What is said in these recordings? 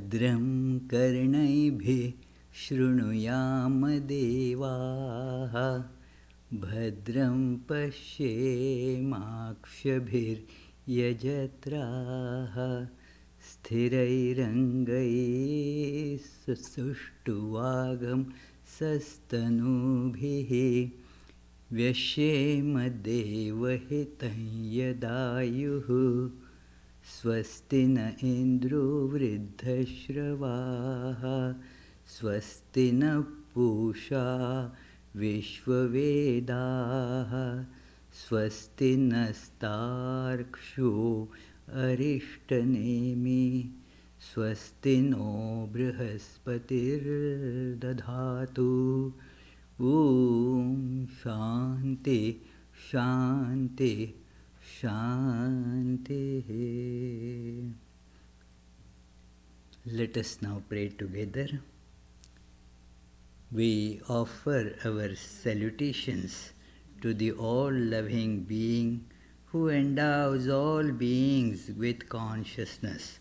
भद्रं कर्णैभिः शृणुयाम देवाः भद्रं पश्येमाक्षभिर्यजत्राः स्थिरैरङ्गैः सस्तनूभिः व्यशेम देवहितं यदायुः स्वस्ति न इन्द्रो वृद्धश्रवाः स्वस्ति नः पूषा विश्ववेदाः स्वस्ति नस्तार्क्ष्यो अरिष्टनेमि स्वस्ति no बृहस्पतिर्दधातु Om Shanti Shanti Shanti. Let us now pray together. We offer our salutations to the all-loving being who endows all beings with consciousness.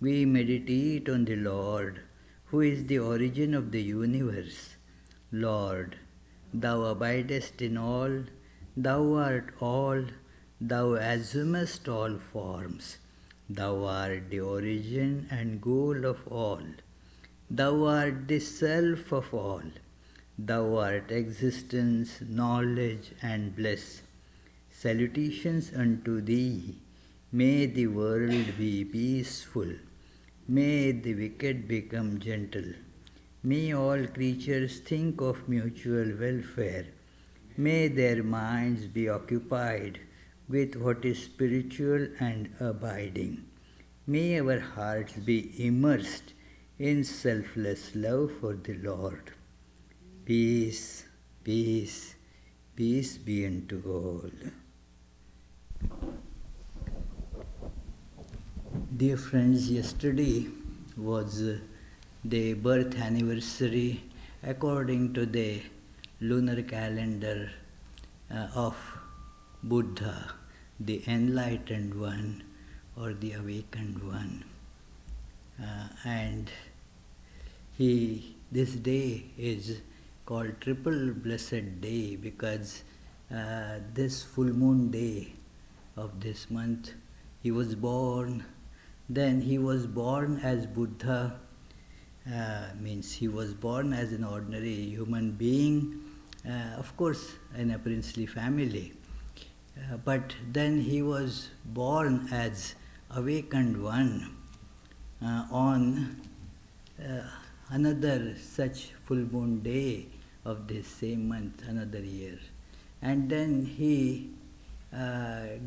We meditate on the Lord, who is the origin of the universe. Lord, Thou abidest in all, Thou art all, Thou assumest all forms. Thou art the origin and goal of all. Thou art the self of all. Thou art existence, knowledge and bliss. Salutations unto Thee. May the world be peaceful. May the wicked become gentle. May all creatures think of mutual welfare. May their minds be occupied with what is spiritual and abiding. May our hearts be immersed in selfless love for the Lord. Peace, peace, peace be unto all. Dear friends, yesterday was the birth anniversary according to the lunar calendar of Buddha, the enlightened one or the awakened one. And this day is called Triple Blessed Day because this full moon day of this month, he was born. Then he was born as Buddha, means he was born as an ordinary human being, of course in a princely family. But then he was born as awakened one on another such full moon day of this same month, another year. And then he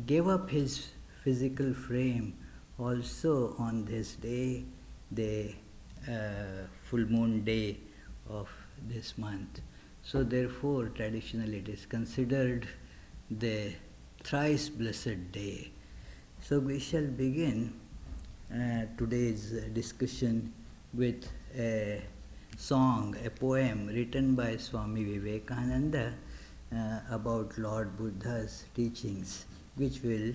gave up his physical frame also on this day, the full moon day of this month. So therefore, traditionally it is considered the thrice blessed day. So we shall begin today's discussion with a song, a poem written by Swami Vivekananda about Lord Buddha's teachings, which we'll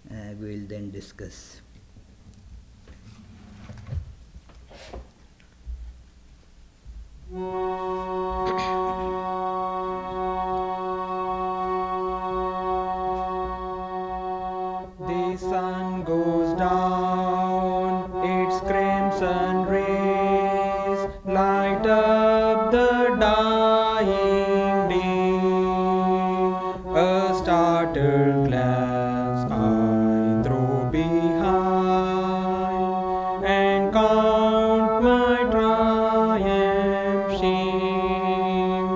then discuss. The sun goes down, its crimson rays light up the dying day. A startled glance I throw behind and count my triumph shame.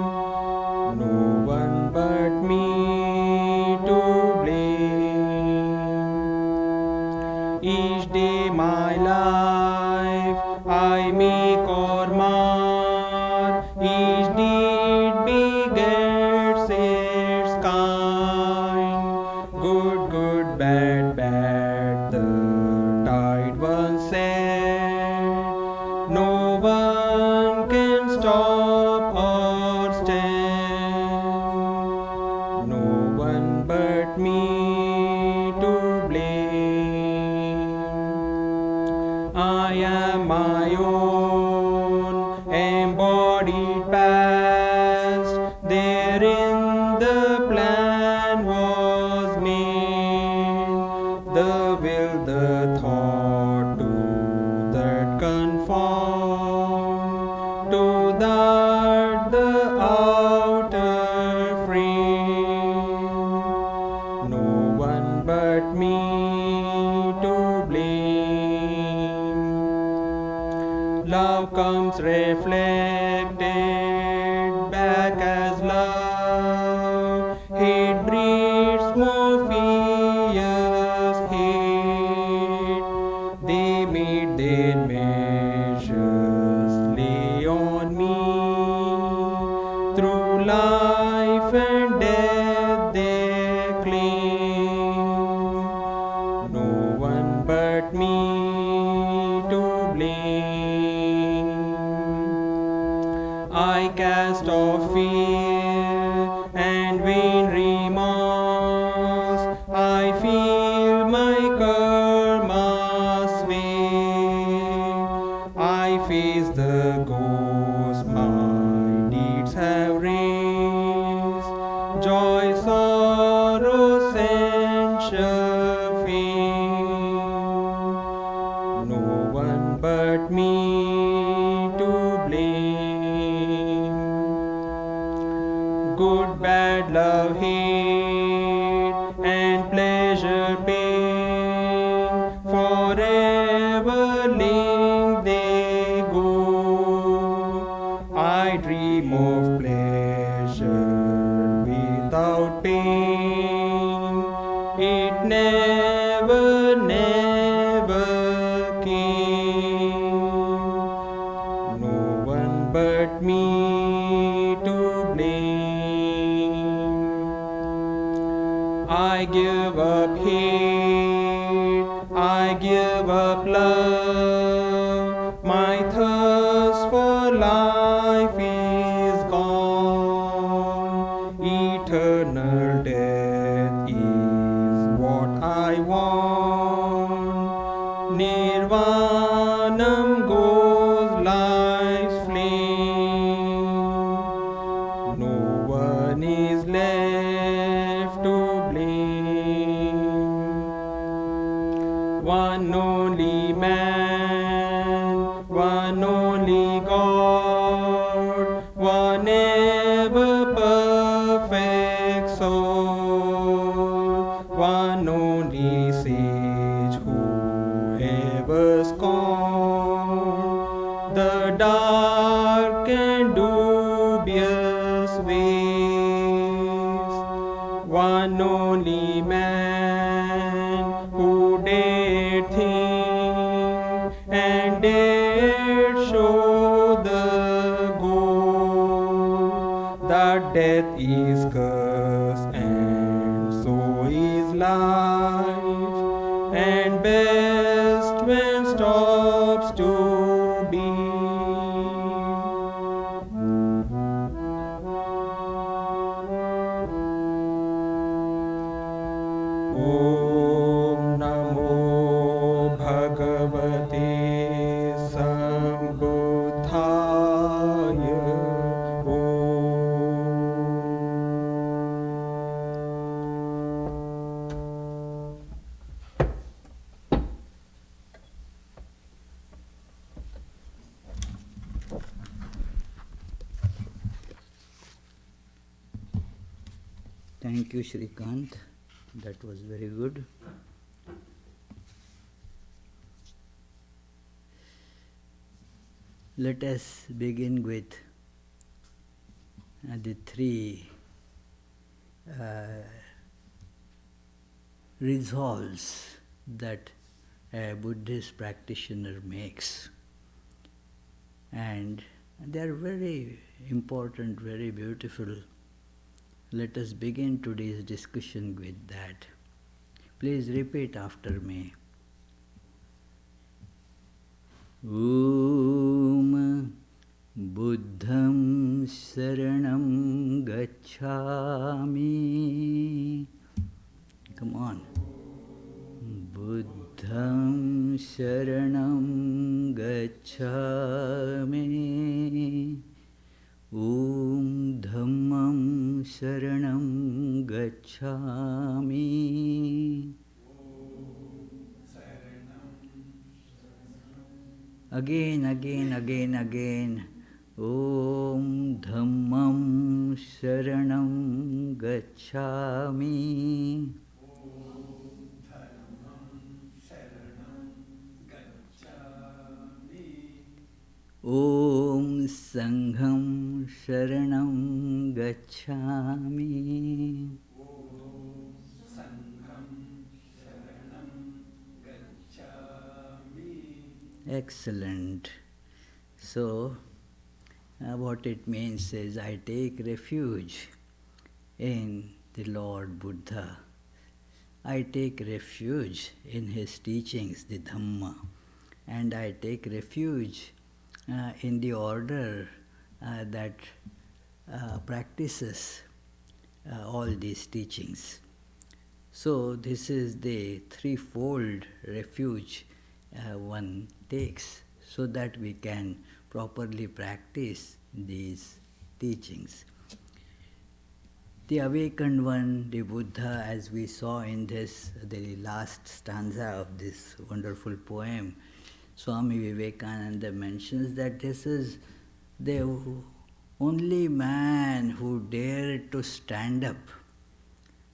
No one but me to blame. Each day my life I make or mar, each deed begets its kind. Good, good, bad, bad, the tide once said. No one can stop or stand. No one but me to blame. I am my comes reflected back as love. Hate breeds more fierce hate. They made their measures lay on me. Through life and death they cling. No one but me to blame. I cast off fear and vain remorse. I feel my karma sway. I face the ghost my deeds have raised. Joy, sorrow, censure, fame. No one but me to blame. Good, bad, love, hate, and pleasure, pain, forever linked they go. I dream of pleasure without pain. It never, never came. No one but me to blame. I give up hate, I give up love. My thirst for life is gone. Eternal death is what I want. Nirvanam goes life's flame. No one is left to blame. One only man, one only God, one ever perfect soul, one only sage who ever scorned the dark and dubious ways. One only man who dared think and dared show the goal that death is curse and so is life, and best when stops to be. Om Namo Bhagavate Sambuddhaya. Thank you, Shrikant. That was very good. Let us begin with the three resolves that a Buddhist practitioner makes. And they are very important, very beautiful. Let us begin today's discussion with that. Please repeat after me. Om Buddham Saranam Gacchami. Come on. Buddham Saranam Gacchami. Om Dhammam Saranam Gacchami. Again. Om Dhammam Saranam Gacchami. Om Sangham Sharanam Gacchami. Excellent. So, what it means is I take refuge in the Lord Buddha. I take refuge in his teachings, the Dhamma, and I take refuge in the order that practices all these teachings. So this is the threefold refuge one takes so that we can properly practice these teachings. The awakened one, the Buddha, as we saw in this, the last stanza of this wonderful poem, Swami Vivekananda mentions that this is the only man who dared to stand up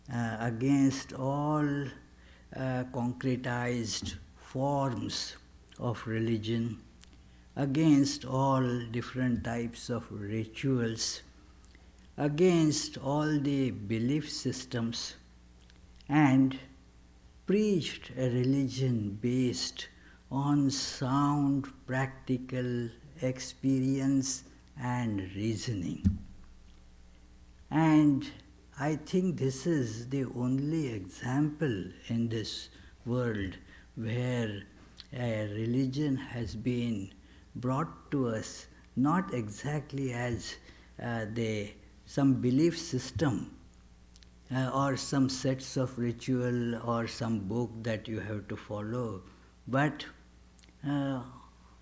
against all concretized forms of religion, against all different types of rituals, against all the belief systems, and preached a religion based on sound practical experience and reasoning. And I think this is the only example in this world where a religion has been brought to us not exactly as some belief system or some sets of ritual or some book that you have to follow, but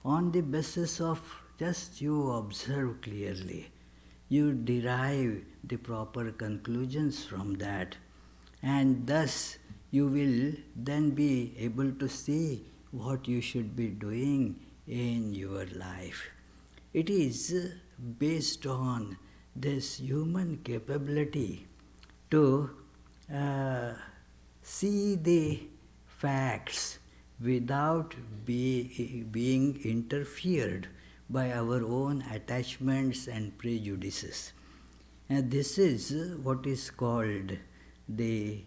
on the basis of just you observe clearly, you derive the proper conclusions from that, and thus you will then be able to see what you should be doing in your life. It is based on this human capability to see the facts without being interfered by our own attachments and prejudices. And this is what is called the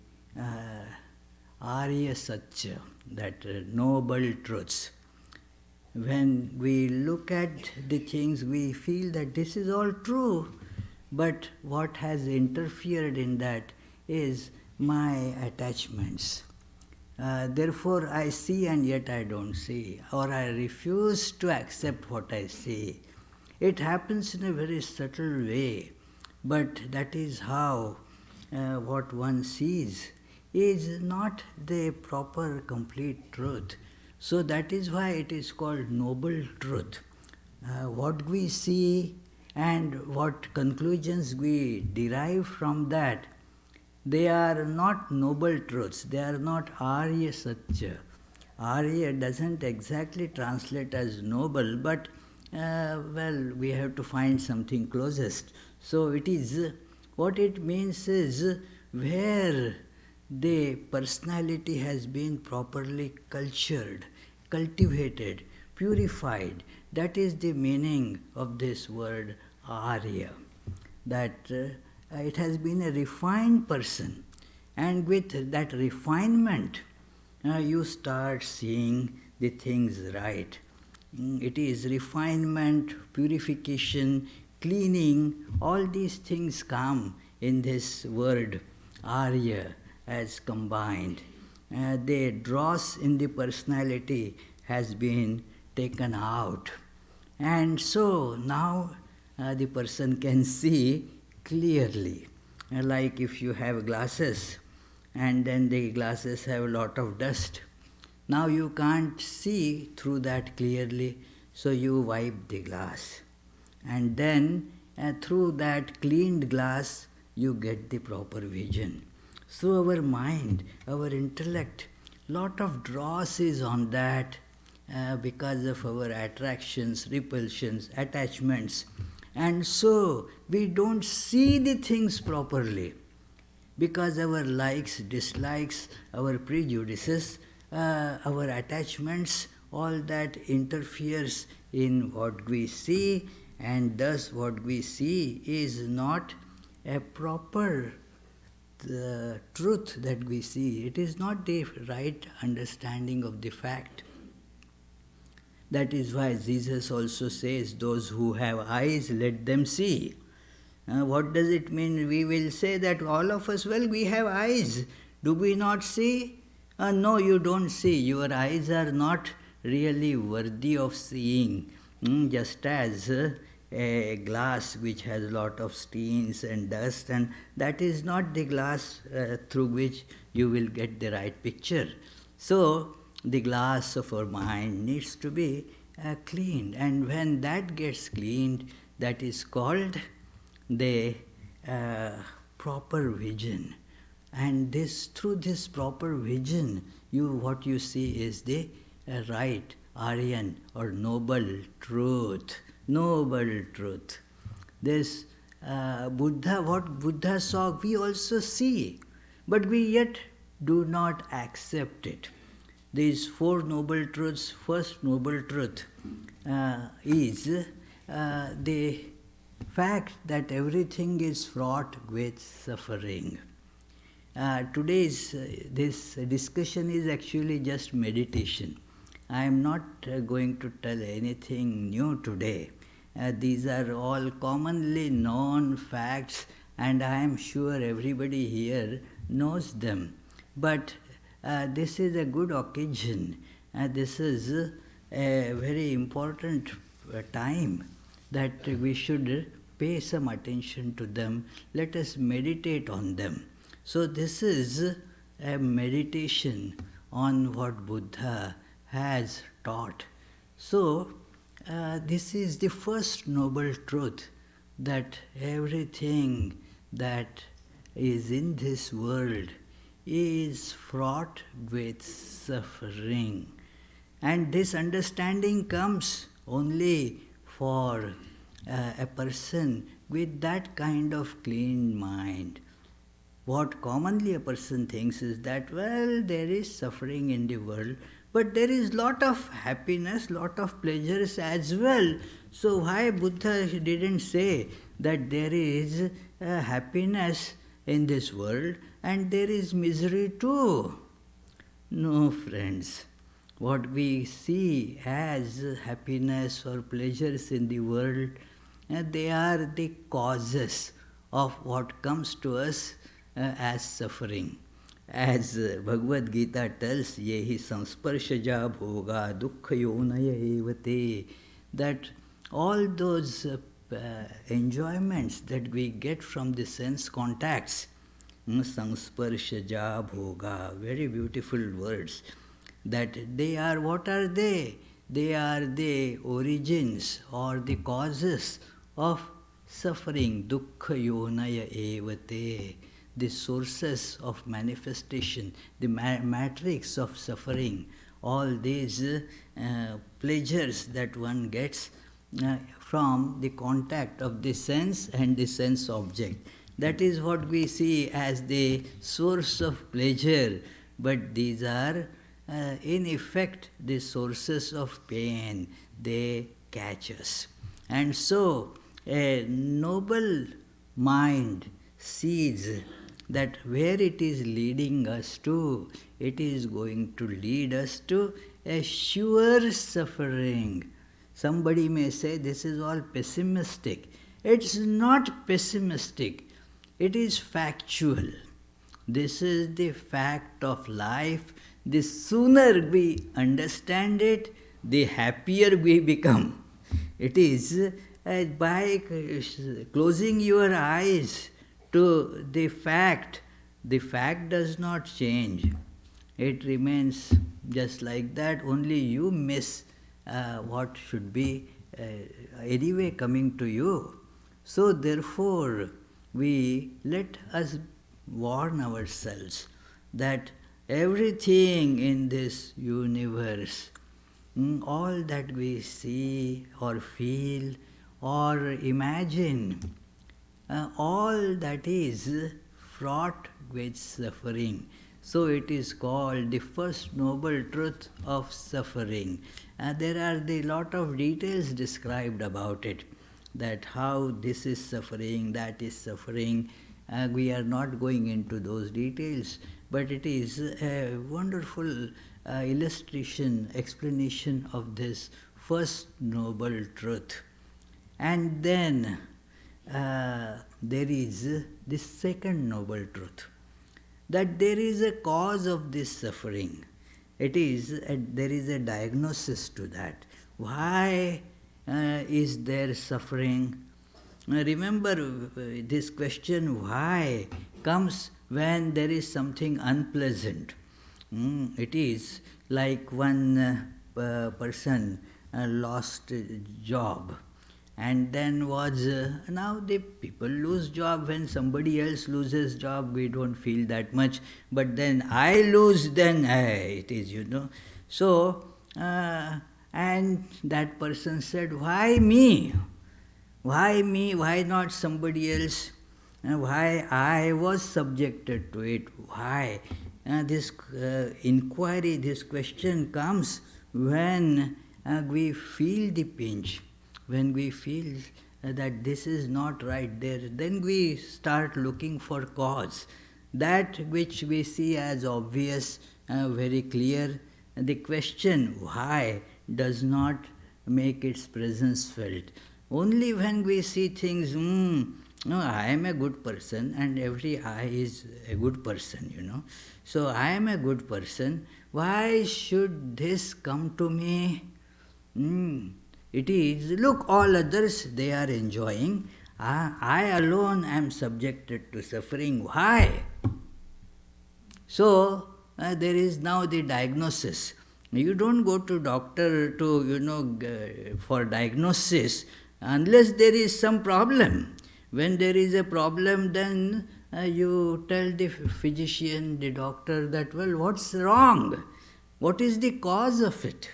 Arya Satya, that noble truths. When we look at the things, we feel that this is all true, but what has interfered in that is my attachments. Therefore, I see and yet I don't see, or I refuse to accept what I see. It happens in a very subtle way, but that is how what one sees is not the proper, complete truth. So that is why it is called noble truth. What we see and what conclusions we derive from that, they are not noble truths, they are not Arya Satya. Arya doesn't exactly translate as noble, but we have to find something closest. So it is, what it means is where the personality has been properly cultured, cultivated, purified. That is the meaning of this word Arya, that it has been a refined person, and with that refinement you start seeing the things right. It is refinement, purification, cleaning, all these things come in this word Arya as combined. The dross in the personality has been taken out. And so now the person can see clearly. Like if you have glasses and then the glasses have a lot of dust. Now you can't see through that clearly, so you wipe the glass. And then through that cleaned glass, you get the proper vision. So our mind, our intellect, lot of dross is on that because of our attractions, repulsions, attachments. And so we don't see the things properly because our likes, dislikes, our prejudices, our attachments, all that interferes in what we see, And thus what we see is not a proper truth that we see. It is not the right understanding of the fact. That is why Jesus also says, those who have eyes, let them see. What does it mean? We will say that all of us, well, we have eyes. Do we not see? No, you don't see. Your eyes are not really worthy of seeing. Just as a glass which has a lot of stains and dust, and that is not the glass through which you will get the right picture. So, the glass of our mind needs to be cleaned, and when that gets cleaned, that is called the proper vision. And through this proper vision, what you see is the right, Aryan or noble truth. Noble truth. This Buddha, what Buddha saw, we also see, but we yet do not accept it. These four noble truths. First noble truth is the fact that everything is fraught with suffering. Today's this discussion is actually just meditation. I am not going to tell anything new today. These are all commonly known facts, and I am sure everybody here knows them. But this is a good occasion. This is a very important time that we should pay some attention to them. Let us meditate on them. So this is a meditation on what Buddha has taught. So this is the first noble truth, that everything that is in this world is fraught with suffering. And this understanding comes only for a person with that kind of clean mind. What commonly a person thinks is that, well, there is suffering in the world, but there is lot of happiness, lot of pleasures as well. So why Buddha didn't say that there is happiness in this world and there is misery too? No, friends. What we see as happiness or pleasures in the world, they are the causes of what comes to us as suffering. As Bhagavad Gita tells, yehi samsparshaja bhoga dukkha yonaya evate, that all those enjoyments that we get from the sense contacts, samsparshaja bhoga, very beautiful words, that they are, what are they? They are the origins or the causes of suffering, dukkha yonaya evate, the sources of manifestation, the matrix of suffering, all these pleasures that one gets from the contact of the sense and the sense object. That is what we see as the source of pleasure, but these are in effect the sources of pain. They catch us. And so a noble mind sees that where it is leading us to, it is going to lead us to a sure suffering. Somebody may say this is all pessimistic. It's not pessimistic. It is factual. This is the fact of life. The sooner we understand it, the happier we become. It is by closing your eyes to the fact does not change. It remains just like that, only you miss what should be anyway coming to you. So therefore, let us warn ourselves that everything in this universe, all that we see or feel or imagine, all that is fraught with suffering. So it is called the first noble truth of suffering. There are a lot of details described about it. that how this is suffering, that is suffering. We are not going into those details, but it is a wonderful illustration, explanation of this first noble truth. And then there is this second noble truth, that there is a cause of this suffering. There is a diagnosis to that. Why is there suffering? Remember, this question why comes when there is something unpleasant. It is like one person lost a job, and then now the people lose job. When somebody else loses job, we don't feel that much, but then I lose, then it is, So, and that person said, why me? Why me? Why not somebody else? Why I was subjected to it? Why? This inquiry, this question comes when we feel the pinch, when we feel that this is not right there, then we start looking for cause. That which we see as obvious, very clear, the question why does not make its presence felt. Only when we see things, no, I am a good person, and every I is a good person, So I am a good person. Why should this come to me? It is, look, all others, they are enjoying. I alone am subjected to suffering. Why? So there is now the diagnosis. You don't go to doctor to, for diagnosis unless there is some problem. When there is a problem, then you tell the physician, the doctor, that, well, what's wrong? What is the cause of it?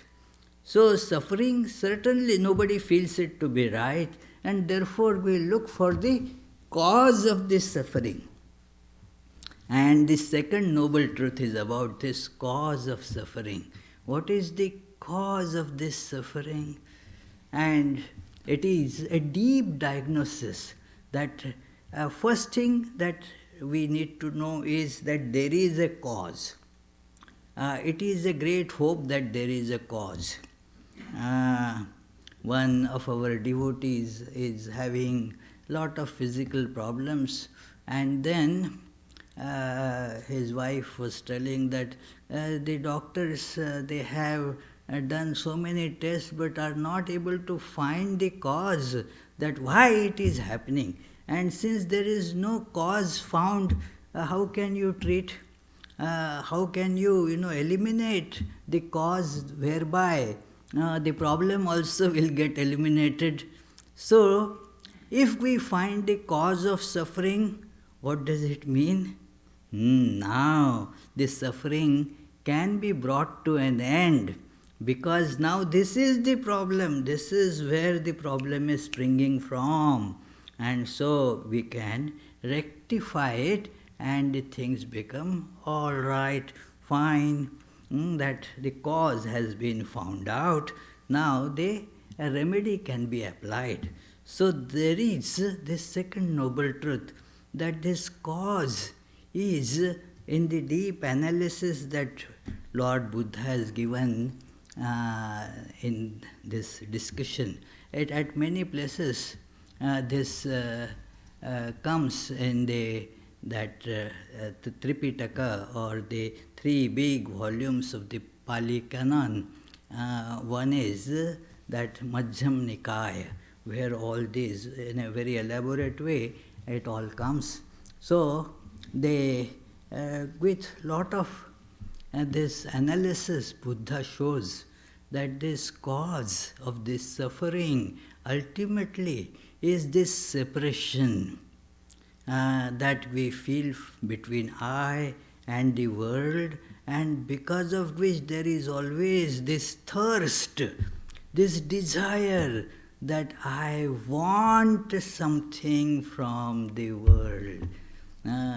So suffering, certainly nobody feels it to be right, and therefore we look for the cause of this suffering. And the second noble truth is about this cause of suffering. What is the cause of this suffering? And it is a deep diagnosis that first thing that we need to know is that there is a cause. It is a great hope that there is a cause. One of our devotees is having lot of physical problems, and then his wife was telling that the doctors, they have done so many tests but are not able to find the cause, that why it is happening. And since there is no cause found, how can you treat? How can you, eliminate the cause whereby the problem also will get eliminated? So, if we find the cause of suffering, what does it mean? Now, this suffering can be brought to an end, because now this is the problem, this is where the problem is springing from, and so we can rectify it and the things become all right, fine, that the cause has been found out, now a remedy can be applied. So there is this second noble truth, that this cause is in the deep analysis that Lord Buddha has given in this discussion. At many places this comes in that Tripitaka, or the three big volumes of the Pali Canon. One is that Majjhima Nikaya, where all these, in a very elaborate way, it all comes. So they, with lot of this analysis, Buddha shows that this cause of this suffering ultimately is this separation that we feel between I and the world, and because of which there is always this thirst, this desire that I want something from the world.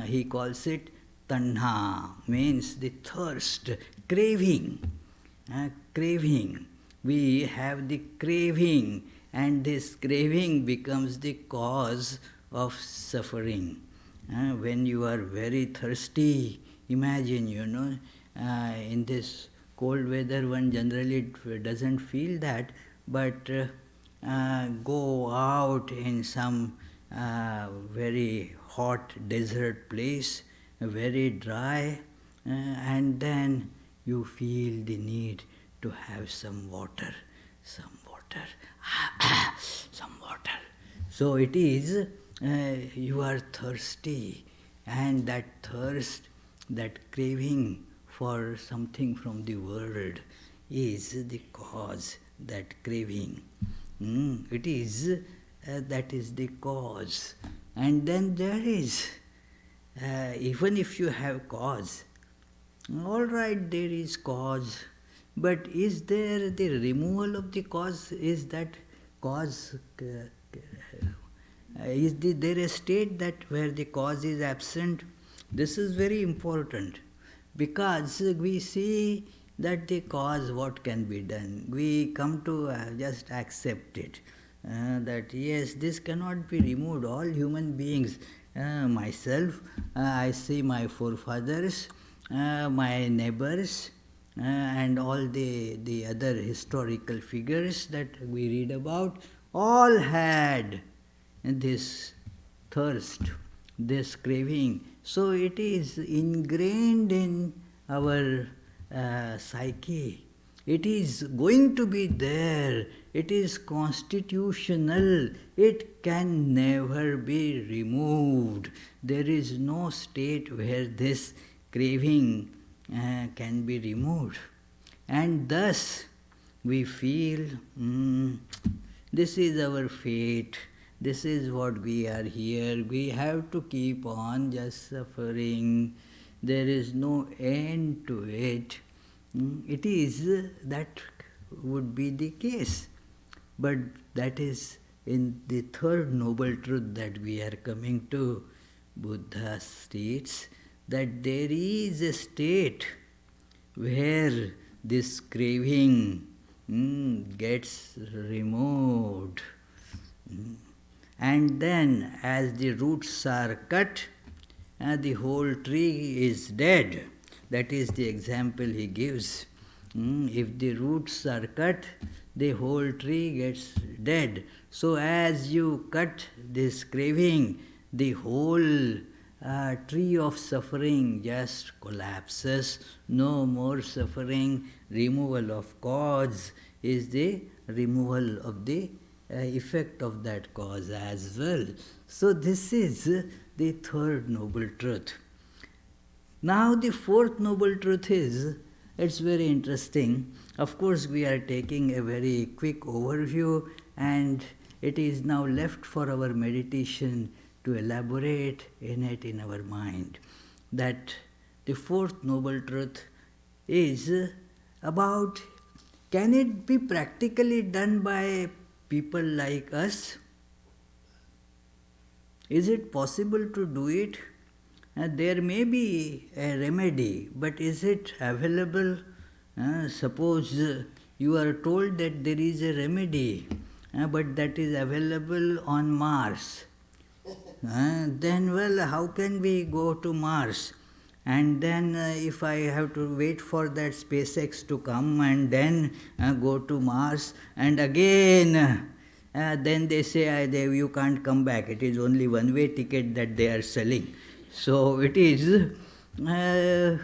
He calls it tanha, means the thirst, craving. Craving. We have the craving and this craving becomes the cause of suffering. When you are very thirsty, imagine, in this cold weather one generally doesn't feel that, but go out in some very hot desert place, very dry, and then you feel the need to have some water, some water, some water. So it is, you are thirsty, and that thirst, that craving for something from the world is the cause, that craving. It is, that is the cause. And then there is, even if you have cause, all right, there is cause, but is there the removal of the cause? Is that cause, there a state that where the cause is absent? This is very important, because we see that the cause, what can be done? We come to just accept it, that yes, this cannot be removed. All human beings, myself, I see my forefathers, my neighbors, and all the other historical figures that we read about, all had this thirst, this craving. So it is ingrained in our psyche. It is going to be there. It is constitutional. It can never be removed. There is no state where this craving can be removed. And thus we feel, this is our fate. This is what we are here. We have to keep on just suffering. There is no end to it. It is, that would be the case. But that is in the third noble truth that we are coming to. Buddha states that there is a state where this craving gets removed. And then, as the roots are cut, the whole tree is dead. That is the example he gives. If the roots are cut, the whole tree gets dead. So as you cut this craving, the whole tree of suffering just collapses. No more suffering. Removal of cause is the removal of the effect of that cause as well. So this is the third noble truth. Now the fourth noble truth is, it's very interesting. Of course, we are taking a very quick overview, and it is now left for our meditation to elaborate in it in our mind. That the fourth noble truth is about, can it be practically done by people like us? Is it possible to do it? There may be a remedy, but is it available? Suppose you are told that there is a remedy, but that is available on Mars. Then, well, how can we go to Mars? And then if I have to wait for that SpaceX to come and then go to Mars, and again then they say you can't come back. It is only one-way ticket that they are selling. So it is, it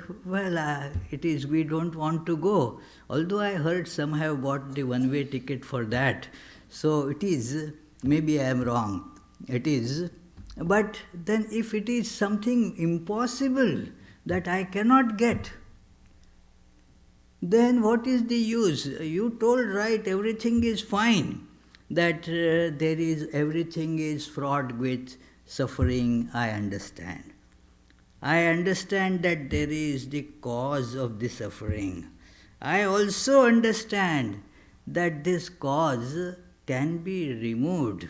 is, we don't want to go. Although I heard some have bought the one-way ticket for that. So it is, maybe I am wrong. It is, but then if it is something impossible that I cannot get, then what is the use? You told right, everything is fine, that there is, everything is fraught with suffering, I understand. I understand that there is the cause of the suffering. I also understand that this cause can be removed.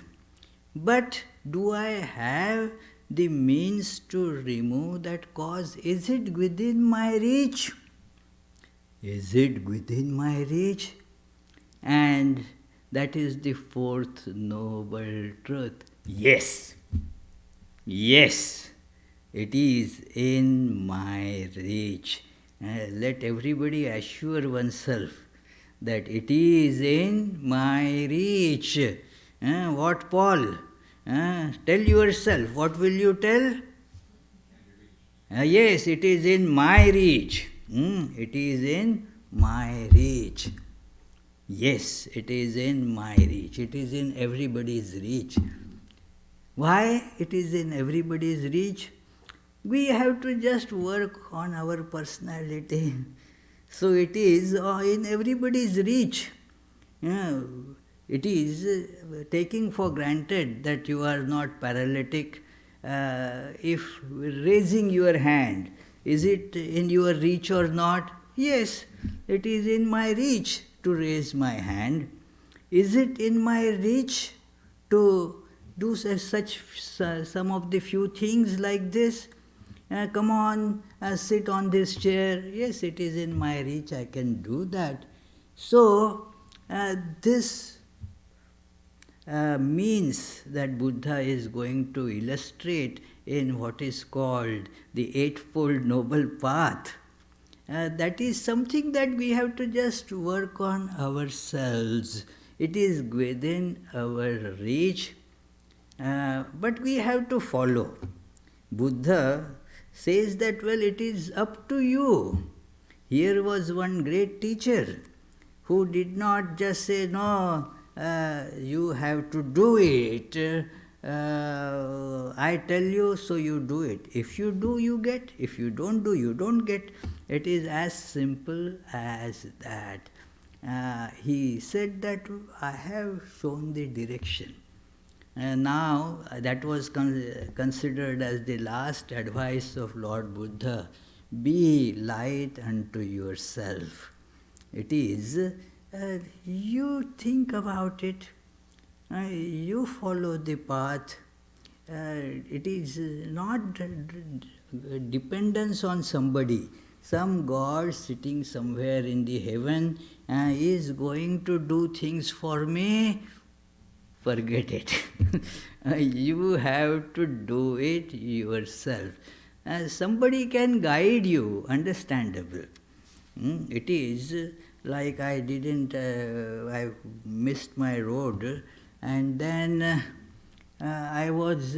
But do I have the means to remove that cause? Is it within my reach? Is it within my reach? And That is the fourth noble truth. Yes, yes, it is in my reach. Let everybody assure oneself that it is in my reach. What, Paul? Tell yourself. What will you tell? Yes, it is in my reach. It is in my reach. Yes, it is in my reach. It is in everybody's reach. Why it is in everybody's reach? We have to just work on our personality. So it is in everybody's reach. It is taking for granted that you are not paralytic. If raising your hand, is it in your reach or not? Yes, it is in my reach to raise my hand. Is it in my reach to do some of the few things like this? Come on, sit on this chair. Yes, it is in my reach, I can do that. So, this means that Buddha is going to illustrate in what is called the Eightfold Noble Path. That is something that we have to just work on ourselves. It is within our reach, but we have to follow. Buddha says that, well, it is up to you. Here was one great teacher who did not just say, no, you have to do it. I tell you, so you do it. If you do, you get. If you don't do, you don't get. It is as simple as that. He said that I have shown the direction. And now that was considered as the last advice of Lord Buddha. Be light unto yourself. It is, you think about it, you follow the path. It is not dependence on somebody. Some God sitting somewhere in the heaven is going to do things for me. Forget it. You have to do it yourself. Somebody can guide you, understandable. It is like I missed my road, and then I was,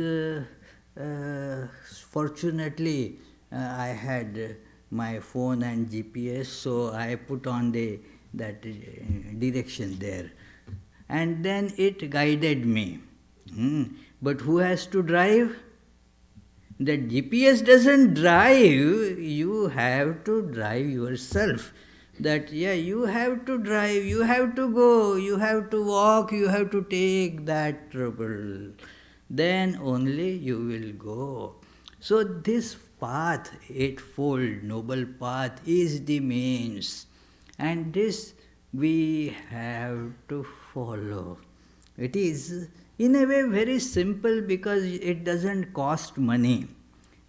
fortunately, I had my phone and GPS, so I put on that direction there. And then it guided me. But who has to drive? That GPS doesn't drive, you have to drive yourself. That, you have to drive, you have to go, you have to walk, you have to take that trouble. Then only you will go. So this path, Eightfold Noble Path, is the means. And this we have to follow. It is in a way very simple because it doesn't cost money.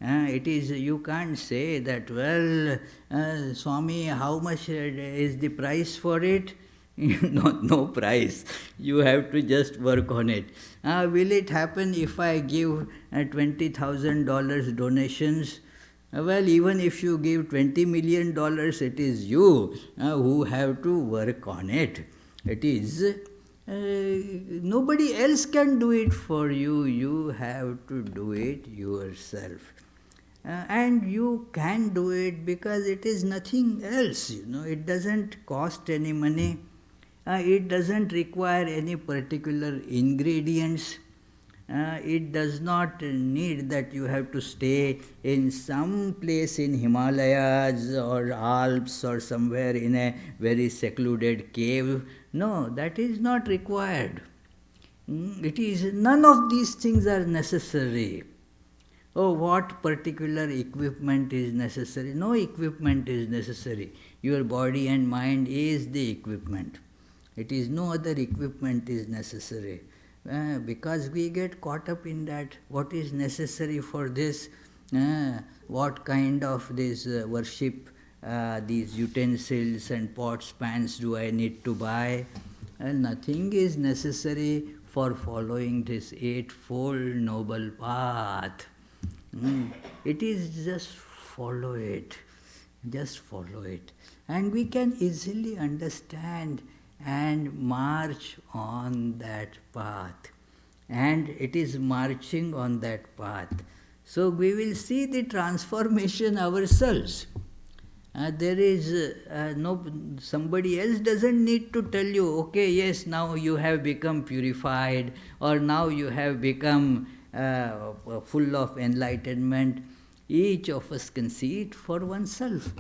It is, you can't say that, well, Swami, how much is the price for it? No price. You have to just work on it. Will it happen if I give $20,000 donations? Well, even if you give $20 million, it is you who have to work on it. It is, nobody else can do it for you. You have to do it yourself. And you can do it because it is nothing else. It doesn't cost any money. It doesn't require any particular ingredients. It does not need that you have to stay in some place in Himalayas or Alps or somewhere in a very secluded cave. No, that is not required. It is, none of these things are necessary. Oh, what particular equipment is necessary? No equipment is necessary. Your body and mind is the equipment. It is no other equipment is necessary. Because we get caught up in that, what is necessary for this, what kind of this worship, these utensils and pots, pans do I need to buy, And nothing is necessary for following this eightfold noble path. It is just follow it. Just follow it. And we can easily understand and march on that path. And it is marching on that path. So we will see the transformation ourselves. There is no, somebody else doesn't need to tell you, okay, yes, now you have become purified, or now you have become full of enlightenment. Each of us can see it for oneself.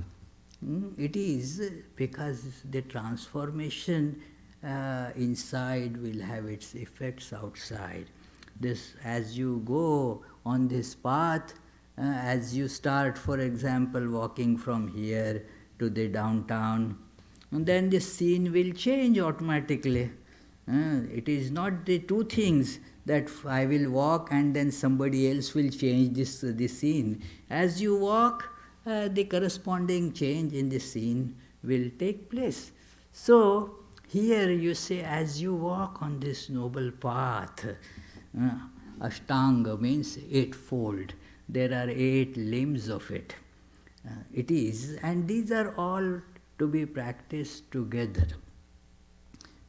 It is because the transformation inside will have its effects outside. This, as you go on this path, as you start, for example, walking from here to the downtown, and then the scene will change automatically. It is not the two things that I will walk and then somebody else will change this scene. As you walk, the corresponding change in the scene will take place. So here you say, as you walk on this noble path, Ashtanga means eightfold. There are 8 limbs of it. It is, and these are all to be practiced together.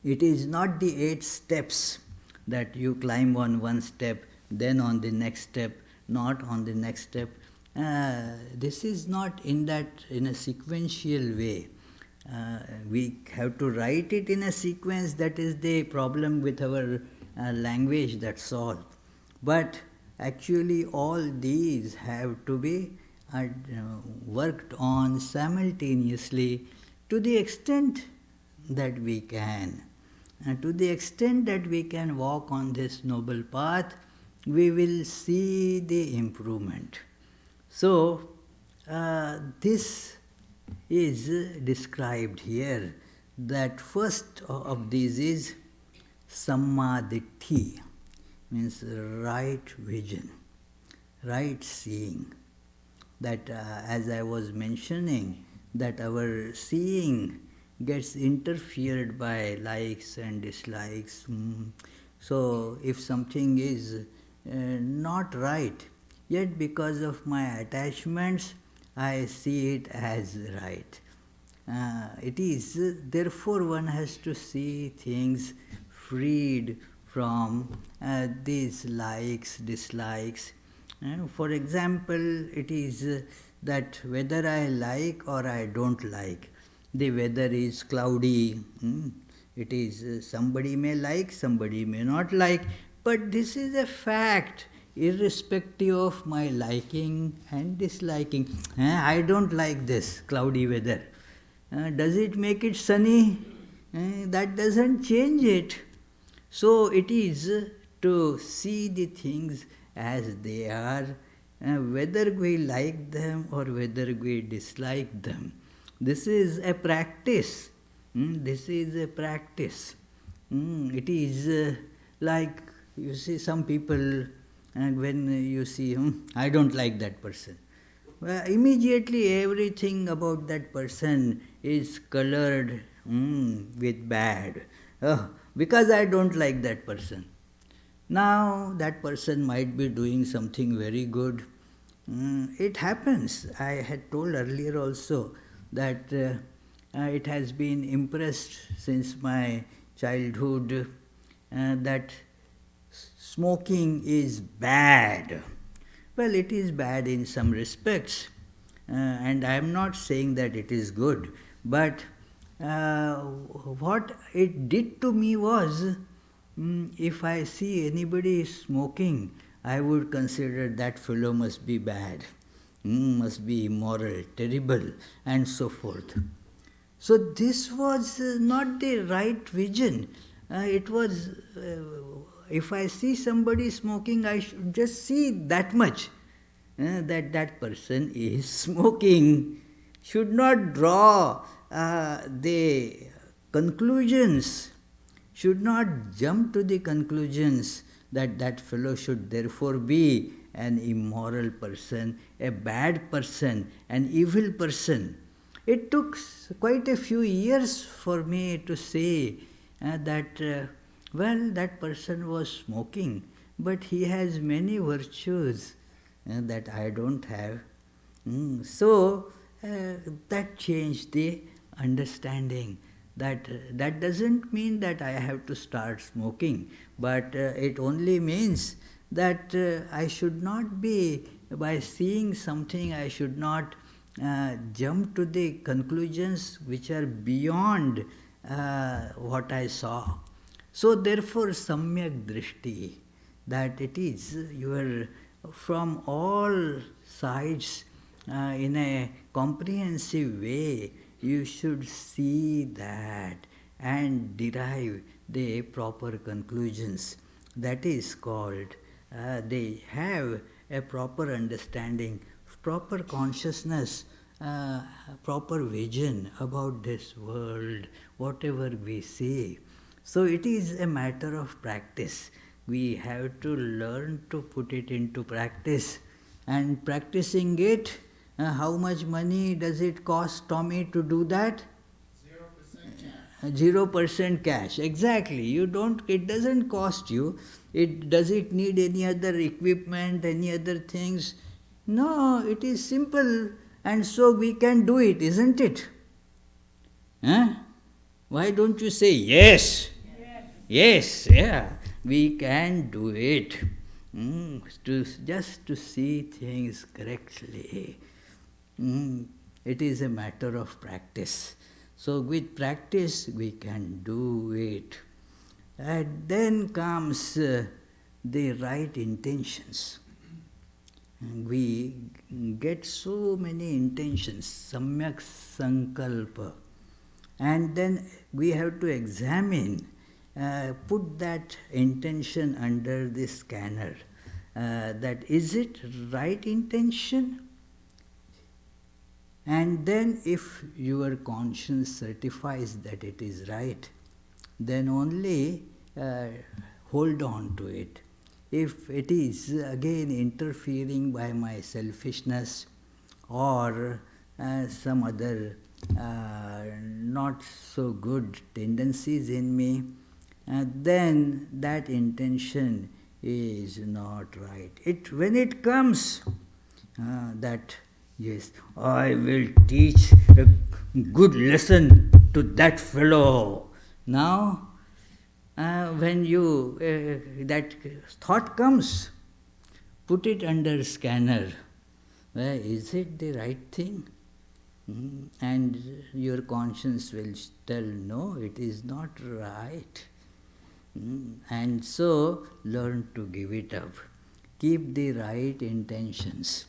It is not the 8 steps that you climb on one step, then on the next step, not on the next step. This is not in a sequential way. We have to write it in a sequence. That is the problem with our language, that's all. But actually all these have to be worked on simultaneously to the extent that we can. And to the extent that we can walk on this noble path, we will see the improvement. So, this is described here, that first of these is Sammaditthi, means right vision, right seeing. That as I was mentioning, that our seeing gets interfered by likes and dislikes. So if something is not right, yet because of my attachments, I see it as right. It is, therefore one has to see things freed from these likes, dislikes. For example, it is that whether I like or I don't like, the weather is cloudy. It is, somebody may like, somebody may not like, but this is a fact, irrespective of my liking and disliking. I don't like this cloudy weather. Does it make it sunny? That doesn't change it. So it is to see the things as they are, whether we like them or whether we dislike them. This is a practice. This is a practice. It is like, you see, some people, when you see, I don't like that person. Well, immediately everything about that person is colored with bad. Because I don't like that person. Now that person might be doing something very good. It happens. I had told earlier also that it has been impressed since my childhood that smoking is bad. Well, it is bad in some respects, and I am not saying that it is good, but what it did to me was, if I see anybody smoking, I would consider that fellow must be bad, must be immoral, terrible, and so forth. So this was not the right vision. It was, if I see somebody smoking, I should just see that much, that that person is smoking. Should not draw the conclusions, should not jump to the conclusions that that fellow should therefore be an immoral person, a bad person, an evil person. It took quite a few years for me to say well, that person was smoking, but he has many virtues that I don't have. So that changed the understanding. That doesn't mean that I have to start smoking, but it only means that I should not be, by seeing something, I should not jump to the conclusions which are beyond what I saw. So therefore, samyak drishti, that it is your from all sides in a comprehensive way, you should see that and derive the proper conclusions. That is called, they have a proper understanding, proper consciousness, proper vision about this world, whatever we see. So it is a matter of practice. We have to learn to put it into practice. And practicing it, how much money does it cost Tommy to do that? 0% cash. Exactly. You don't, it doesn't cost you. Does it need any other equipment, any other things? No, it is simple, and so we can do it, isn't it? Huh? Why don't you say yes? Yes, yeah, we can do it. Just to see things correctly. It is a matter of practice. So with practice we can do it. And then comes the right intentions. We get so many intentions, samyak sankalpa. And then we have to examine, put that intention under the scanner. That is it right intention? And then if your conscience certifies that it is right, then only hold on to it. If it is again interfering by my selfishness or some other not so good tendencies in me, then that intention is not right. When it comes, that yes, I will teach a good lesson to that fellow. Now, when you that thought comes, put it under scanner. Is it the right thing? And your conscience will tell, no, it is not right. And so, learn to give it up. Keep the right intentions.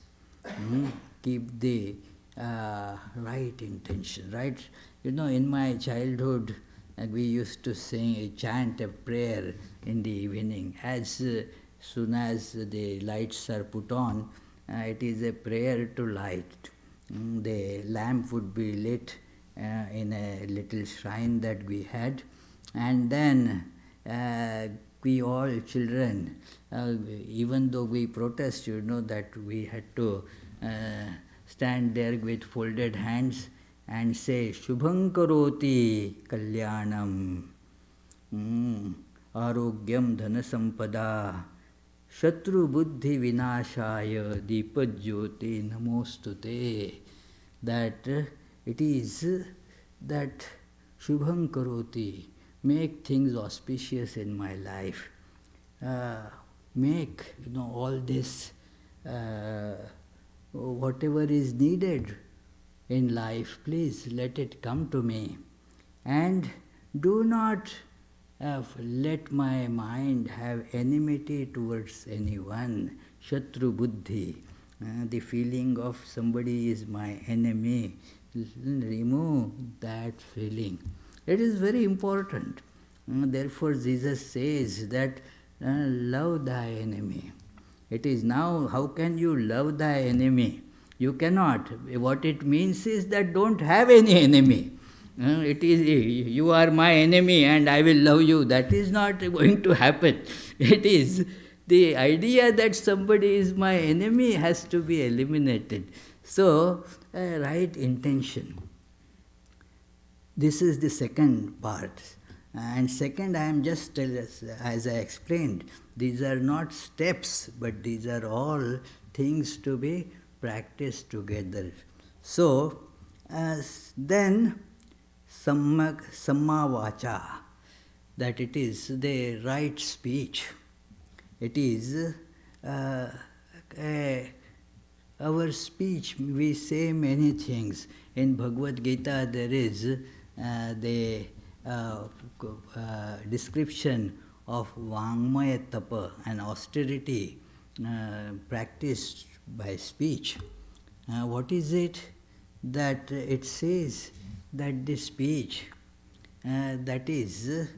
Keep the right intention, right? You know, in my childhood, we used to chant a prayer in the evening. As soon as the lights are put on, it is a prayer to light. The lamp would be lit in a little shrine that we had, and then we all children, even though we protest, you know, that we had to stand there with folded hands and say, Shubham karoti kalyanam, arogyam dhanasampada, Shatru buddhi vinashaya deepajyoti namostute. That it is that Shubham karoti, make things auspicious in my life. Make, you know, all this, whatever is needed in life, please let it come to me. And do not let my mind have enmity towards anyone. Shatru buddhi, the feeling of somebody is my enemy. Remove that feeling. It is very important. Therefore, Jesus says that love thy enemy. It is now, how can you love thy enemy? You cannot. What it means is that don't have any enemy. It is, you are my enemy and I will love you. That is not going to happen. It is the idea that somebody is my enemy has to be eliminated. So, right intention. This is the second part. And second, I am just, as I explained, these are not steps, but these are all things to be practiced together. So, then Samma Vacha, that it is the right speech. It is a our speech, we say many things. In Bhagavad Gita, there is the description of Vangmaya Tapa, an austerity practiced by speech. What is it? That it says that the speech that is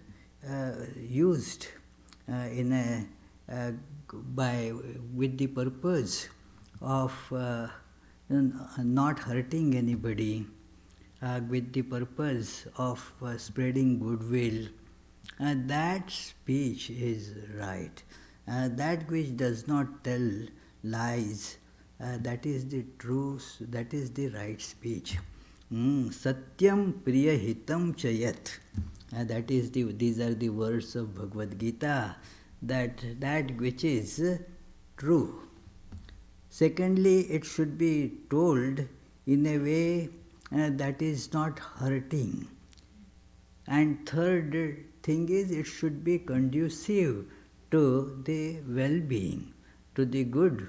used in a by with the purpose of not hurting anybody, with the purpose of spreading goodwill, that speech is right. That which does not tell lies, that is the truth, that is the right speech. Satyam priya hitam chayat. That is these are the words of Bhagavad Gita, that which is true. Secondly, it should be told in a way that is not hurting. And third thing is, it should be conducive to the well-being, to the good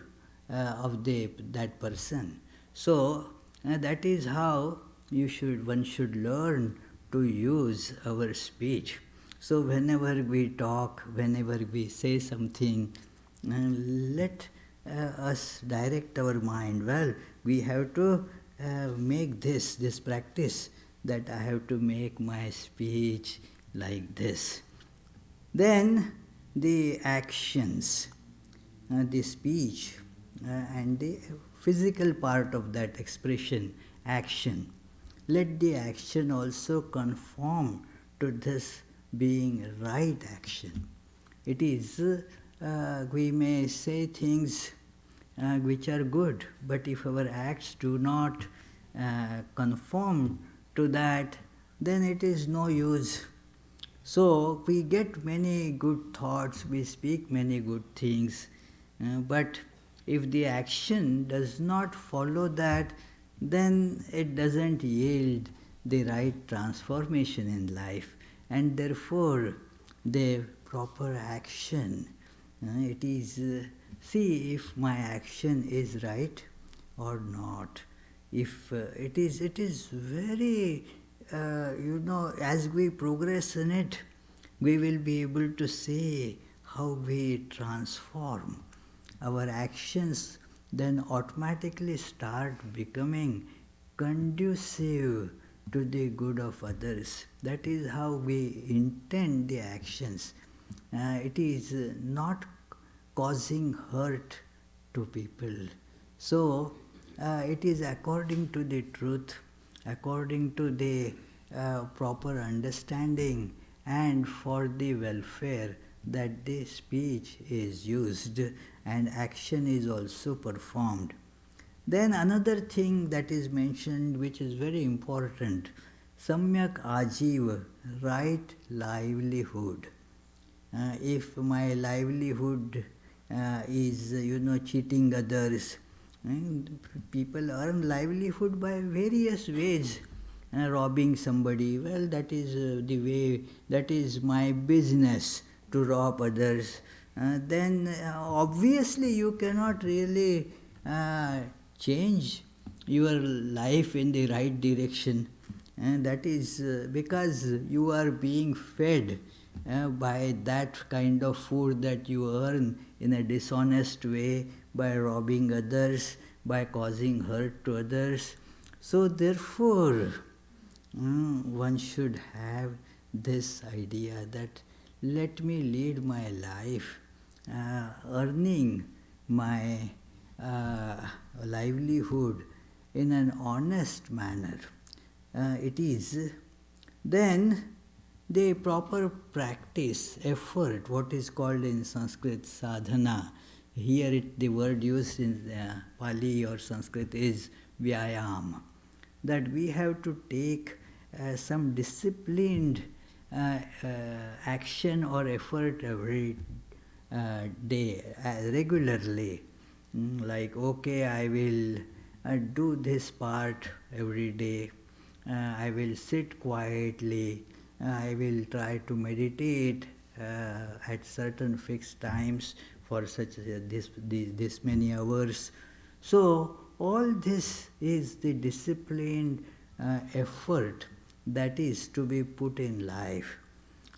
of that person. So that is how one should learn to use our speech. So whenever we talk, whenever we say something, let us direct our mind. Well, we have to make this practice, that I have to make my speech like this. Then the actions, the speech, and the physical part of that expression, action. Let the action also conform to this being right action. It is, we may say things which are good, but if our acts do not conform to that, then it is no use. So we get many good thoughts, we speak many good things, but if the action does not follow that, then it doesn't yield the right transformation in life, and therefore the proper action, it is, see if my action is right or not. If it is very, as we progress in it, we will be able to see how we transform. Our actions then automatically start becoming conducive to the good of others. That is how we intend the actions. It is not causing hurt to people. So it is according to the truth, according to the proper understanding, and for the welfare, that the speech is used and action is also performed. Then another thing that is mentioned, which is very important, samyak ajiva, right livelihood. If my livelihood is, cheating others, people earn livelihood by various ways. Robbing somebody, well, that is the way, that is my business to rob others. Then obviously you cannot really change your life in the right direction. And that is because you are being fed by that kind of food that you earn in a dishonest way, by robbing others, by causing hurt to others. So therefore, one should have this idea that let me lead my life earning my livelihood in an honest manner. It is then the proper practice, effort, what is called in Sanskrit sadhana. Here the word used in Pali or Sanskrit is vyayam. That we have to take some disciplined action or effort every day regularly. Like, okay, I will do this part every day. I will sit quietly. I will try to meditate at certain fixed times for such this many hours. So all this is the disciplined effort that is to be put in life.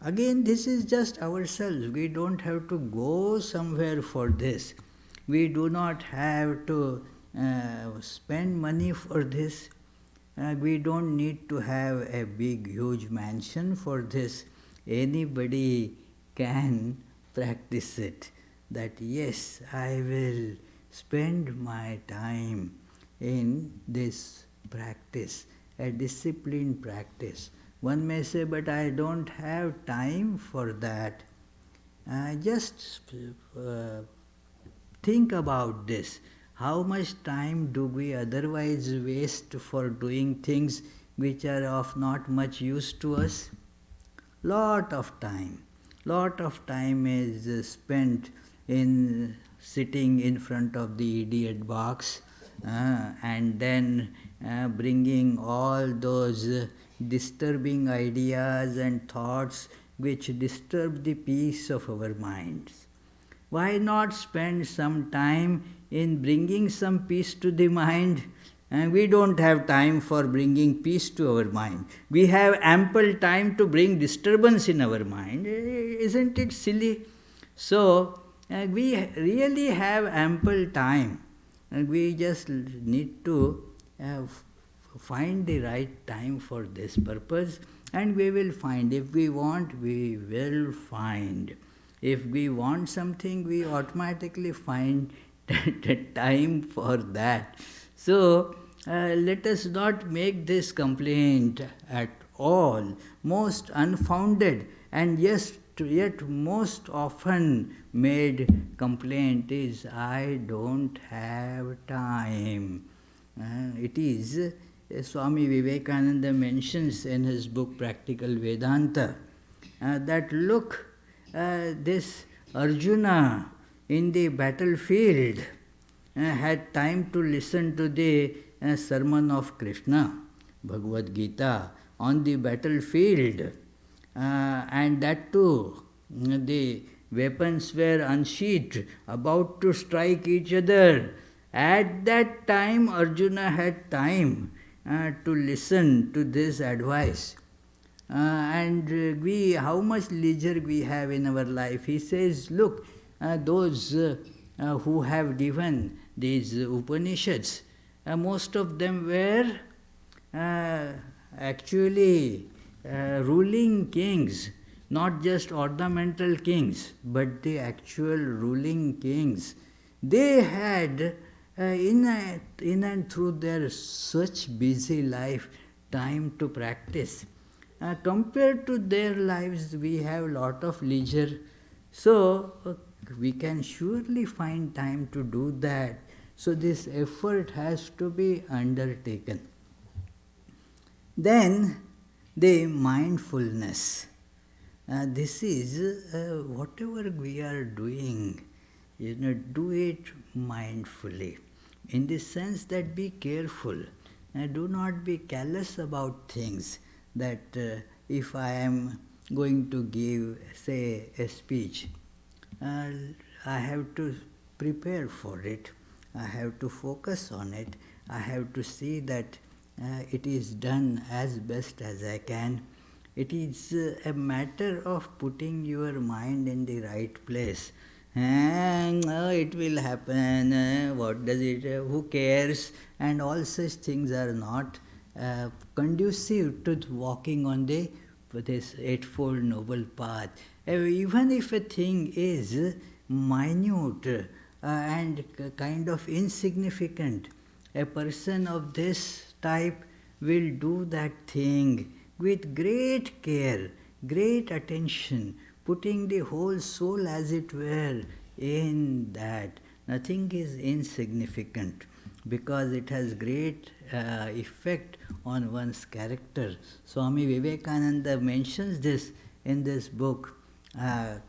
Again, this is just ourselves. We don't have to go somewhere for this. We do not have to spend money for this. We don't need to have a big, huge mansion for this. Anybody can practice it. That yes, I will spend my time in this practice, a disciplined practice. One may say, but I don't have time for that. Just think about this. How much time do we otherwise waste for doing things which are of not much use to us? Lot of time. Lot of time is spent in sitting in front of the idiot box and then bringing all those disturbing ideas and thoughts which disturb the peace of our minds. Why not spend some time in bringing some peace to the mind? And we don't have time for bringing peace to our mind. We have ample time to bring disturbance in our mind. Isn't it silly? So, we really have ample time. And we just need to find the right time for this purpose, and we will find. If we want, we will find. If we want something, we automatically find time for that. So, let us not make this complaint at all, most unfounded, and yet most often made complaint is, I don't have time. It is, Swami Vivekananda mentions in his book Practical Vedanta, that look, this Arjuna in the battlefield had time to listen to the sermon of Krishna, Bhagavad Gita, on the battlefield, and that too, the weapons were unsheathed, about to strike each other. At that time, Arjuna had time to listen to this advice. And how much leisure we have in our life. He says, look, those who have given these Upanishads, most of them were actually ruling kings, not just ornamental kings, but the actual ruling kings. They had, in and through their such busy life, time to practice. Compared to their lives, we have a lot of leisure. So, we can surely find time to do that. So, this effort has to be undertaken. Then, the mindfulness. This is whatever we are doing, do it mindfully. In the sense that be careful. Do not be callous about things. That if I am going to give, say, a speech, I have to prepare for it. I have to focus on it. I have to see that it is done as best as I can. It is a matter of putting your mind in the right place. It will happen, what does it, who cares? And all such things are not conducive to walking on this Eightfold Noble Path. Even if a thing is minute and kind of insignificant, a person of this type will do that thing with great care, great attention, putting the whole soul, as it were, in that. Nothing is insignificant. because it has great effect on one's character. Swami Vivekananda mentions this in this book,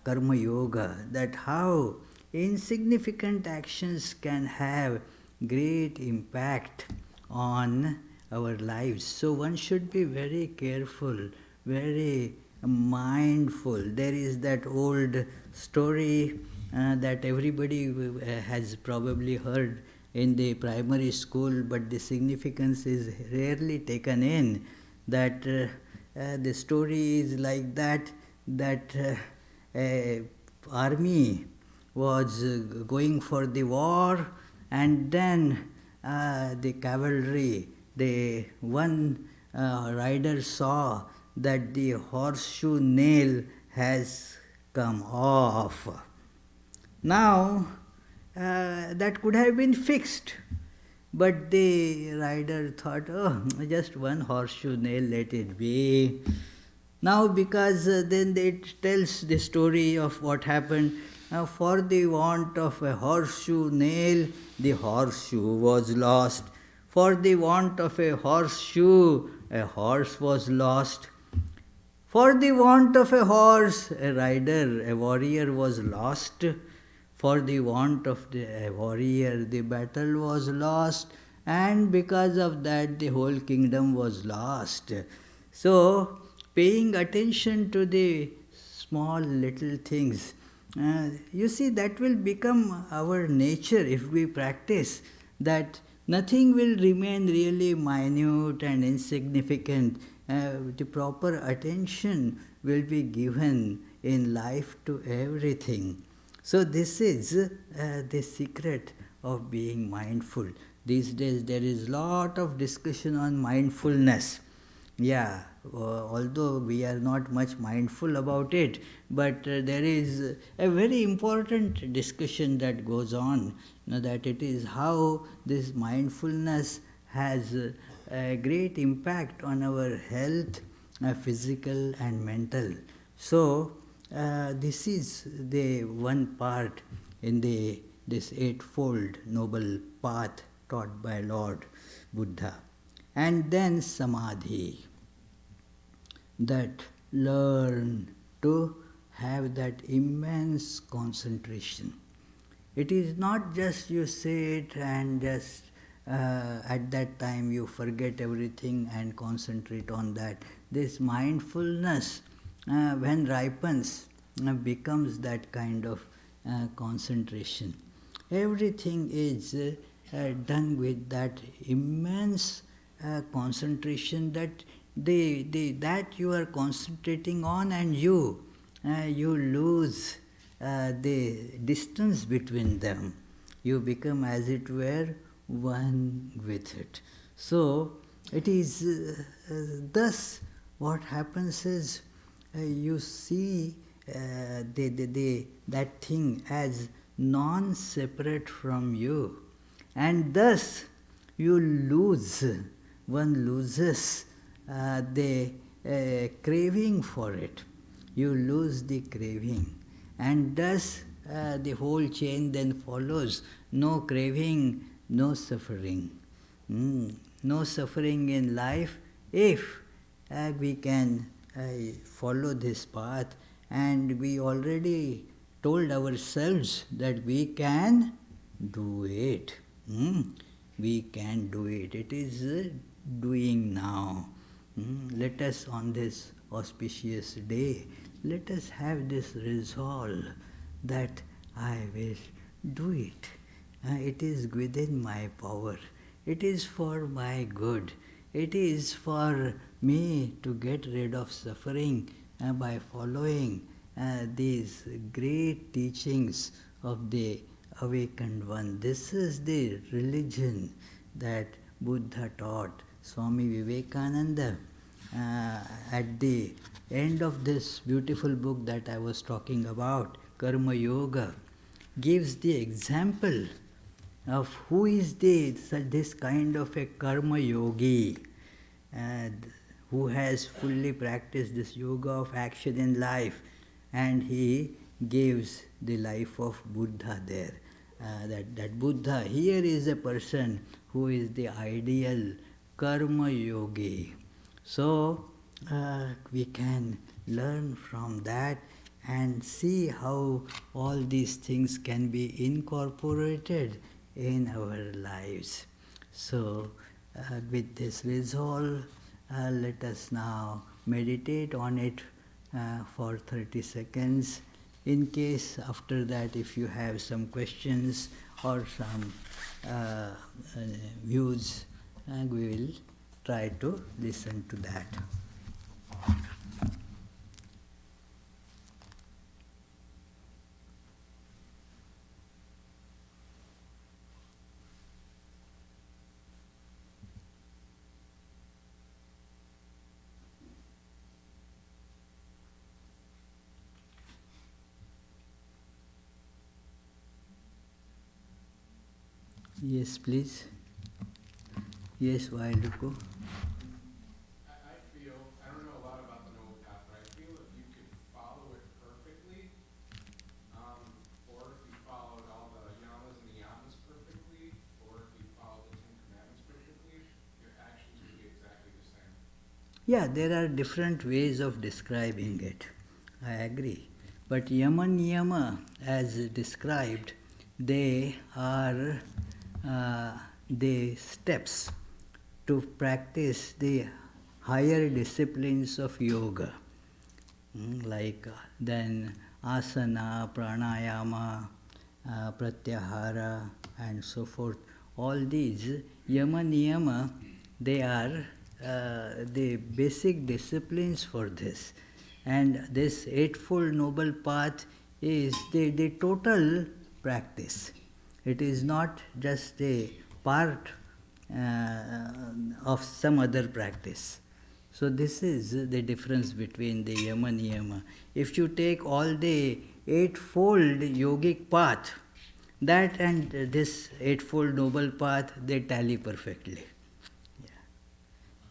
Karma Yoga, that how insignificant actions can have great impact on our lives. So one should be very careful, very mindful. There is that old story that everybody has probably heard in the primary school, but the significance is rarely taken in. That the story is like that, that a army was going for the war, and then the cavalry, the one rider saw that the horseshoe nail has come off. Now, that could have been fixed, but the rider thought, oh, just one horseshoe nail, let it be. Now, because then it tells the story of what happened. For the want of a horseshoe nail, the horseshoe was lost. For the want of a horseshoe, a horse was lost. For the want of a horse, a rider, a warrior was lost. For the want of a warrior, the battle was lost. And because of that, the whole kingdom was lost. So, paying attention to the small little things, you see, that will become our nature if we practice that. Nothing will remain really minute and insignificant. The proper attention will be given in life to everything. So this is the secret of being mindful. These days there is lot of discussion on mindfulness. Yeah, although we are not much mindful about it, but there is a very important discussion that goes on, that it is how this mindfulness has a great impact on our health, physical and mental. So, this is the one part in this eightfold noble path taught by Lord Buddha. And then samadhi, that learn to have that immense concentration. It is not just you sit and just at that time you forget everything and concentrate on that. This mindfulness, when ripens, becomes that kind of concentration. Everything is done with that immense concentration, that that you are concentrating on, and you lose the distance between them. You become, as it were, one with it. So it is thus what happens is you see that thing as non-separate from you, and thus one loses the craving for it. You lose the craving, and thus the whole chain then follows. No craving, no suffering. No suffering in life if we can follow this path, and we already told ourselves that we can do it. We can do it. It is doing now. Let us, on this auspicious day, let us have this resolve that I will do it. It is within my power. It is for my good. It is for me to get rid of suffering by following these great teachings of the awakened one. This is the religion that Buddha taught. Swami Vivekananda, at the end of this beautiful book that I was talking about, Karma Yoga, gives the example of who is this kind of a karma yogi, who has fully practiced this yoga of action in life, and he gives the life of Buddha there. That Buddha here is a person who is the ideal karma yogi. So we can learn from that and see how all these things can be incorporated in our lives. So with this resolve, let us now meditate on it for 30 seconds. In case after that, if you have some questions or some views, we will try to listen to that. Yes, please. Yes, Vailuko. I feel, I don't know a lot about the Noble Path, but I feel if you could follow it perfectly, or if you followed all the yamas and niyamas perfectly, or if you followed the Ten Commandments perfectly, your actions would be exactly the same. Yeah, there are different ways of describing it. I agree. But yama niyama, as described, they are the steps to practice the higher disciplines of yoga, like then asana, pranayama, pratyahara, and so forth. All these yama niyama, they are the basic disciplines for this. And this Eightfold Noble Path is the total practice. It is not just a part of some other practice. So this is the difference between the yama niyama. If you take all the eightfold yogic path, that and this eightfold noble path, they tally perfectly. Yeah.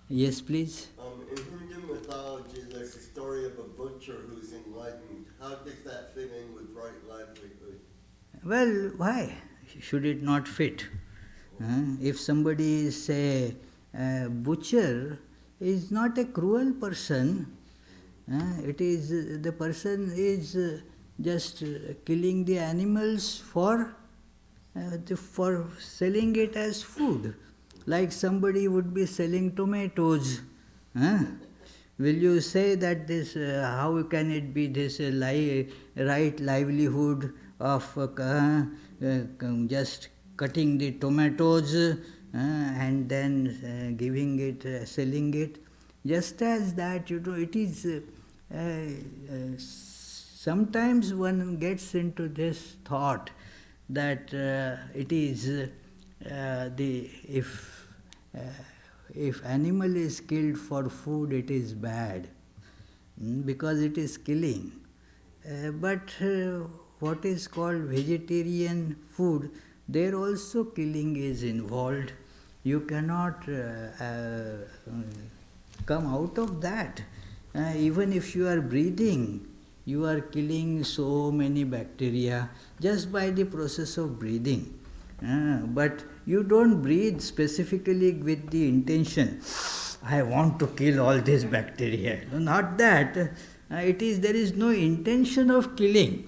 Yes, please. In Hindu mythology, there's a story of a butcher who's enlightened. How does that fit in with right livelihood? Well, why should it not fit? If somebody is a butcher, is not a cruel person. It is the person is just killing the animals for selling it as food, like somebody would be selling tomatoes. Will you say that this? How can it be this right livelihood of just cutting the tomatoes and then giving it, selling it? Just as that, it is. Sometimes one gets into this thought that it is if animal is killed for food, it is bad because it is killing. But what is called vegetarian food, there also killing is involved. You cannot come out of that. Even if you are breathing, you are killing so many bacteria just by the process of breathing. But you don't breathe specifically with the intention, I want to kill all this bacteria. Not that. There is no intention of killing.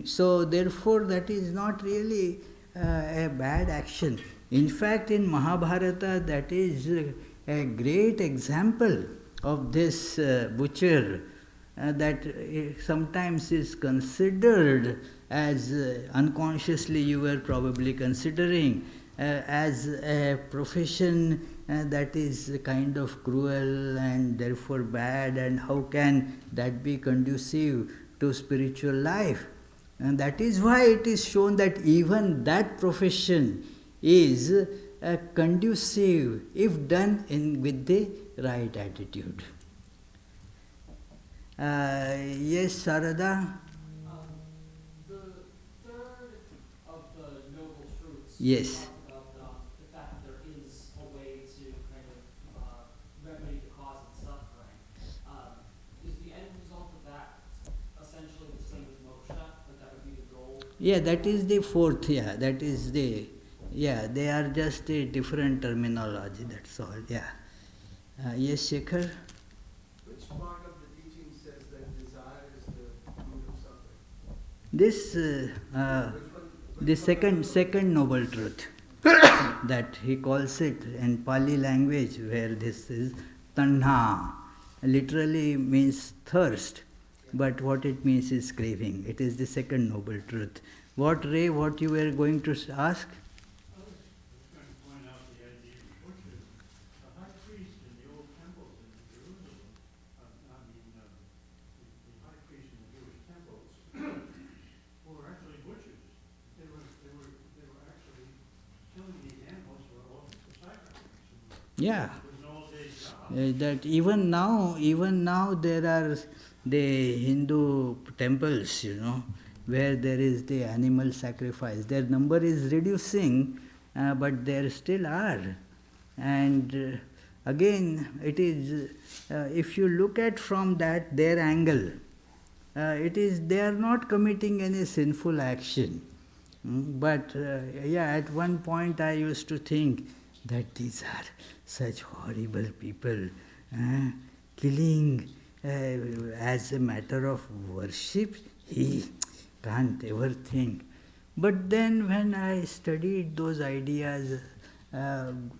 So therefore that is not really a bad action. In fact, in Mahabharata, that is a great example of this butcher that sometimes is considered as unconsciously you were probably considering as a profession that is kind of cruel and therefore bad, and how can that be conducive to spiritual life? And that is why it is shown that even that profession is conducive if done with the right attitude. Yes, Sarada? The third of the Noble Truths Yes. talked about the fact that there is a way to kind of remedy the cause of suffering. Is the end result of that essentially the same as moksha? That would be the goal? Yeah, that is the fourth, that is the Yeah, they are just a different terminology, that's all, yeah. Yes, Shekhar? Which part of the teaching says that desire is the root of suffering? This, Which one? the second noble truth, that he calls it in Pali language, where this is tanha, literally means thirst, but what it means is craving. It is the second noble truth. What, Ray, what you were going to ask? I was going to point out the idea of butchers. The high priest in the old temples in Jerusalem, the high priest in the Jewish temples were actually butchers. They were actually killing these animals for sacrifice. Yeah. It was an all-day job. That even now there are the Hindu temples, where there is the animal sacrifice. Their number is reducing, but there still are. And again, it is, if you look at from their angle, it is, they are not committing any sinful action. But at one point I used to think that these are such horrible people, killing as a matter of worship. He can't ever think. But then when I studied those ideas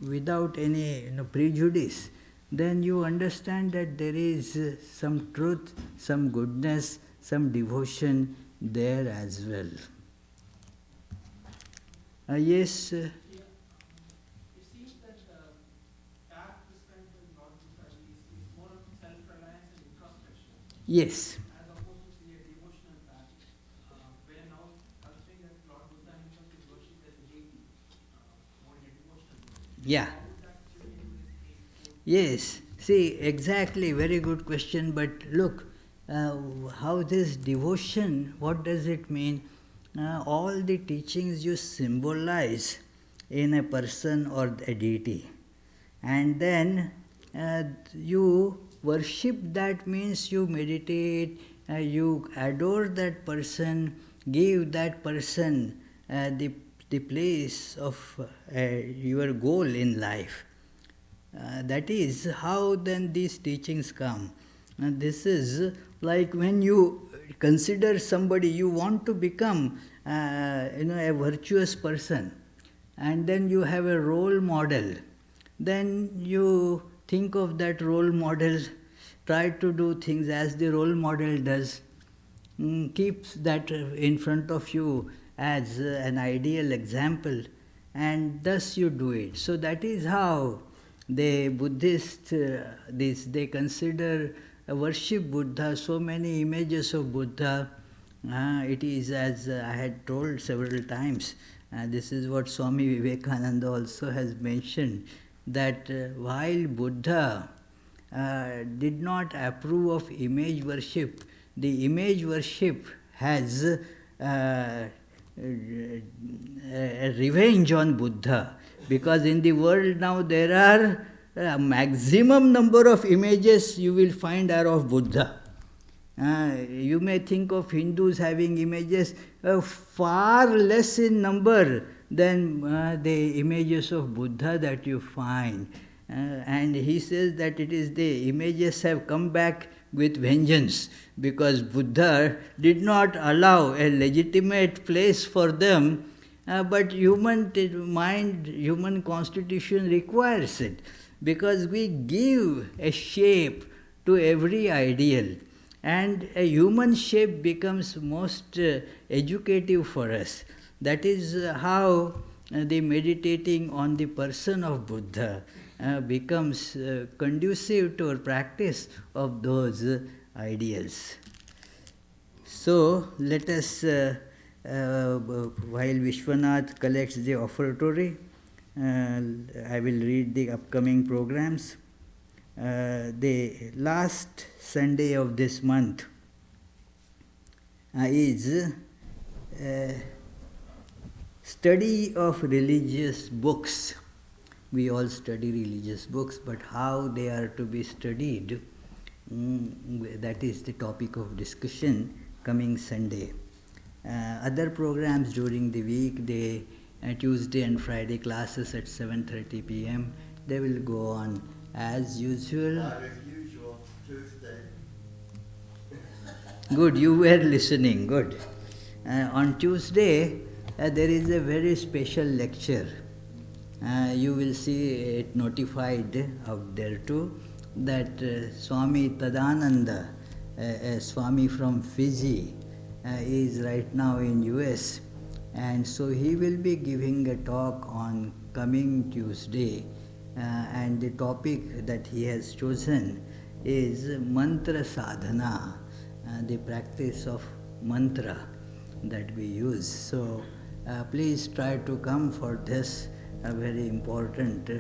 without any prejudice, then you understand that there is some truth, some goodness, some devotion there as well. Yes. Yeah. It seems that that described by Lord Buddha is more of self-reliance and introspection, Yes. as opposed to say a devotional path, where now I was saying that Lord Buddha himself is worshipped as a deity, more in a devotional way. Yeah. How would that fit into his case? Yes. See, exactly. Very good question. But look, how this devotion, what does it mean? All the teachings you symbolize in a person or a deity. And then you worship, that means you meditate, you adore that person, give that person the place of your goal in life. That is how then these teachings come. And this is like when you consider somebody, you want to become a virtuous person, and then you have a role model. Then you think of that role model, try to do things as the role model does, keeps that in front of you as an ideal example, and thus you do it. So that is how the Buddhists, they consider worship Buddha, so many images of Buddha. It is, as I had told several times, this is what Swami Vivekananda also has mentioned, that while Buddha did not approve of image worship, the image worship has a revenge on Buddha, because in the world now there are a maximum number of images you will find are of Buddha. You may think of Hindus having images far less in number than the images of Buddha that you find. And he says that it is the images have come back with vengeance, because Buddha did not allow a legitimate place for them, but human mind, human constitution requires it, because we give a shape to every ideal, and a human shape becomes most educative for us. That is how the meditating on the person of Buddha becomes conducive to our practice of those ideals. So let us, while Vishwanath collects the offertory, I will read the upcoming programs. The last Sunday of this month is study of religious books. We all study religious books, but how they are to be studied, that is the topic of discussion coming Sunday. Other programs during the week, they Tuesday and Friday classes at 7:30 p.m. They will go on as usual. Not as usual, Tuesday. Good, you were listening, good. On Tuesday, there is a very special lecture. You will see it notified out there too, that Swami Tadananda, a Swami from Fiji, is right now in US, and so he will be giving a talk on coming Tuesday, and the topic that he has chosen is mantra sadhana, the practice of mantra that we use. So please try to come for this very important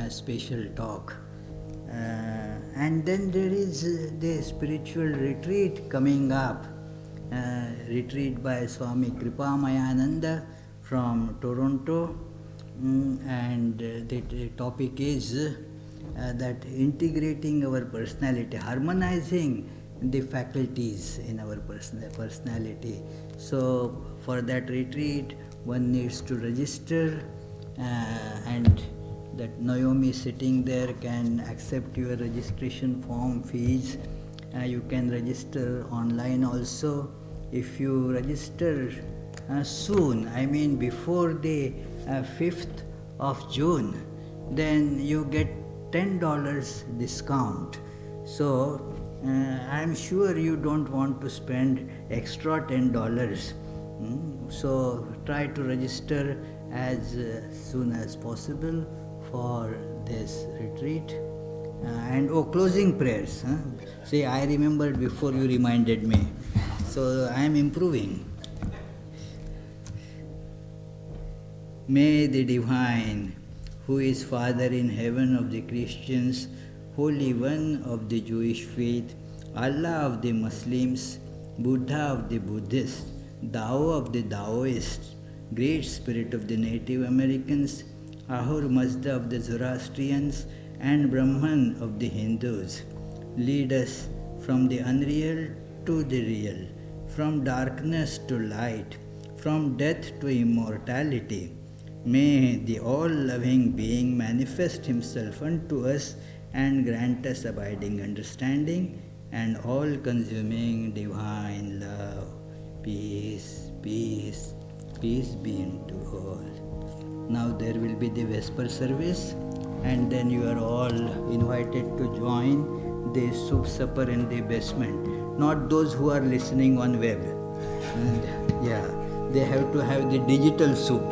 special talk. And then there is the spiritual retreat coming up, retreat by Swami Kripamayananda from Toronto, and the topic is that integrating our personality, harmonizing the faculties in our personality. So for that retreat one needs to register, and that Naomi sitting there can accept your registration form fees. You can register online also. If you register soon, I mean before the 5th of June, then you get $10 discount. So I'm sure you don't want to spend extra $10. So try to register as soon as possible for this retreat. And closing prayers. See, I remembered before you reminded me. So I am improving. May the Divine, who is Father in heaven of the Christians, Holy One of the Jewish faith, Allah of the Muslims, Buddha of the Buddhists, Tao of the Taoists, Great Spirit of the Native Americans, Ahur Mazda of the Zoroastrians, and Brahman of the Hindus, lead us from the unreal to the real, from darkness to light, from death to immortality. May the all-loving being manifest himself unto us and grant us abiding understanding and all-consuming divine love. Peace, peace, peace be unto all. Now there will be the Vesper service, and then you are all invited to join the soup supper in the basement. Not those who are listening on web. And, yeah, they have to have the digital soup.